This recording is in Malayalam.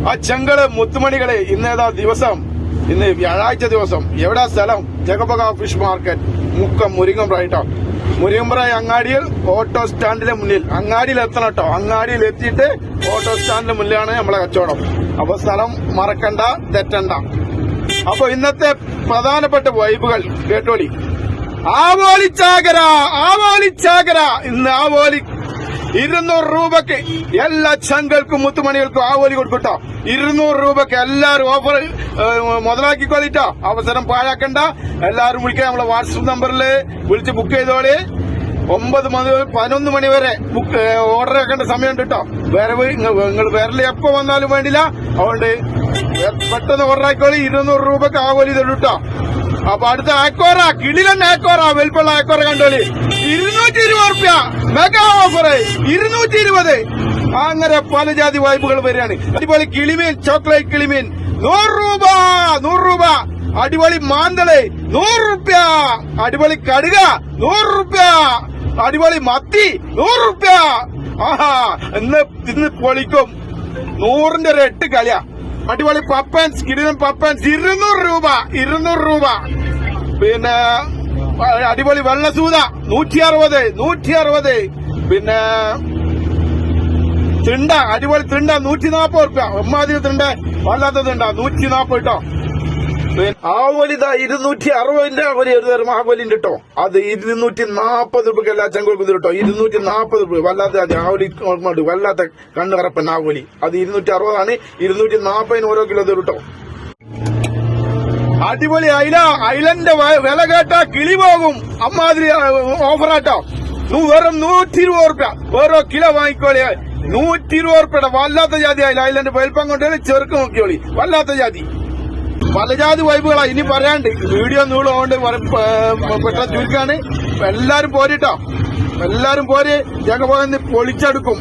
ആ ചെങ്കള് മുത്തുമണികളെ ഇന്നേതാ ദിവസം? ഇന്ന് വ്യാഴാഴ്ച ദിവസം. എവിടാ സ്ഥലം? ജഗപക ഫിഷ് മാർക്കറ്റ്, മുക്കം മുരിങ്ങമ്പ്രായിട്ടോ. മുരിങ്ങമ്പ്രായി അങ്ങാടിയിൽ ഓട്ടോ സ്റ്റാൻഡിന്റെ മുന്നിൽ. അങ്ങാടിയിൽ എത്തണം കേട്ടോ. അങ്ങാടിയിൽ എത്തിയിട്ട് ഓട്ടോ സ്റ്റാൻഡിന്റെ മുന്നിലാണ് നമ്മളെ കച്ചവടം. അപ്പൊ സ്ഥലം മറക്കണ്ട, തെറ്റണ്ട. അപ്പൊ ഇന്നത്തെ പ്രധാനപ്പെട്ട വൈബുകൾ കേട്ടോളി. ആവോലി ചാകര, ആവോലി ചാകര. ഇന്ന് ആവോലി 200 രൂപക്ക് എല്ലാ ചങ്കൾക്കും മുത്തുമണികൾക്കും ആവോലി കൊടുക്കട്ടോ. 200 രൂപക്ക് എല്ലാരും ഓഫർ മുതലാക്കിക്കോളിട്ടോ. അവസരം പാഴാക്കണ്ട. എല്ലാരും വിളിക്കുക. നമ്മളെ വാട്സപ്പ് നമ്പറിൽ വിളിച്ച് ബുക്ക് ചെയ്തോളി. 9 മണി 11 മണി വരെ ഓർഡർ ആക്കേണ്ട സമയമുണ്ട് കേട്ടോ. വരവ് നിങ്ങൾ വരല് എപ്പോ വന്നാലും വേണ്ടില്ല. അതുകൊണ്ട് പെട്ടെന്ന് ഓർഡർ ആക്കിക്കോളി. 200 രൂപക്ക് ആവോലി തരും കേട്ടോ. അപ്പൊ അടുത്ത ആക്കോറ, കിളിലൻ ആക്കോറ, വെൽപ്പുള്ള ആക്കോറ കണ്ടോളി. 220 റുപ്യ മെഗാ ഓഫർ, 220. അങ്ങനെ പല ജാതി വായ്പകൾ വരികയാണ്. അടിപൊളി കിളിമീൻ, ചോക്ലേറ്റ് കിളിമീൻ 100 രൂപ, 100 രൂപ. അടിപൊളി മാന്തള് 100 റുപ്യ. അടിപൊളി കടുക 100 റുപ്യ. അടിപൊളി മത്തി 100 റുപ്യ. ആഹാ, ഇന്ന് പൊളിക്കും. 100ന്റെ ഒരു 8 കളിയാ. അടിപൊളി പപ്പൻസ്, കിടിലൻ പപ്പൻസ് 200 രൂപ, 200 രൂപ. പിന്നെ അടിപൊളി വെള്ളസൂത 160, 160. പിന്നെ തിണ്ട, അടിപൊളി തിണ്ട 140 റുപ്യ. ഒമ്മാതിരി തിണ്ട, വല്ലാത്ത തിണ്ട 140 കേട്ടോ. ആവോലി 260ന്റെ ഒരു തരം ആവോലിന്റെ കേട്ടോ. അത് 240 രൂപയ്ക്ക് എല്ലാ ചങ്കുകൾക്കും കേട്ടോ. 240 രൂപ. വല്ലാത്ത ആവോലി വല്ലാത്ത കണ്ണുകറപ്പൻ ആവോലി. അത് 260 240 ഓരോ കിലോ തരും കേട്ടോ. അടിപൊളി അയില, അയിലന്റെ വില കേട്ടാ കിളി പോകും. അമ്മാതിരി ഓഫറാട്ടോ. വെറും 120 റുപ്യ ഓരോ കിലോ വാങ്ങിക്കോളി. 120 റുപ്യയുടെ വല്ലാത്ത ജാതി അയില. അയിലന്റെ വലിപ്പം കൊണ്ടുപോയി ചെറുക്ക് നോക്കിയോളി. വല്ലാത്ത ജാതി. പല ജാതി വൈബുകളാ ഇനി പറയാണ്ട്. വീഡിയോ നൂളുകൊണ്ട് പെട്ടെന്ന് ചുരുക്കാണ്. എല്ലാരും പോരിട്ടോ. എല്ലാരും പോര്. ഞങ്ങൾ പോയി പൊളിച്ചെടുക്കും.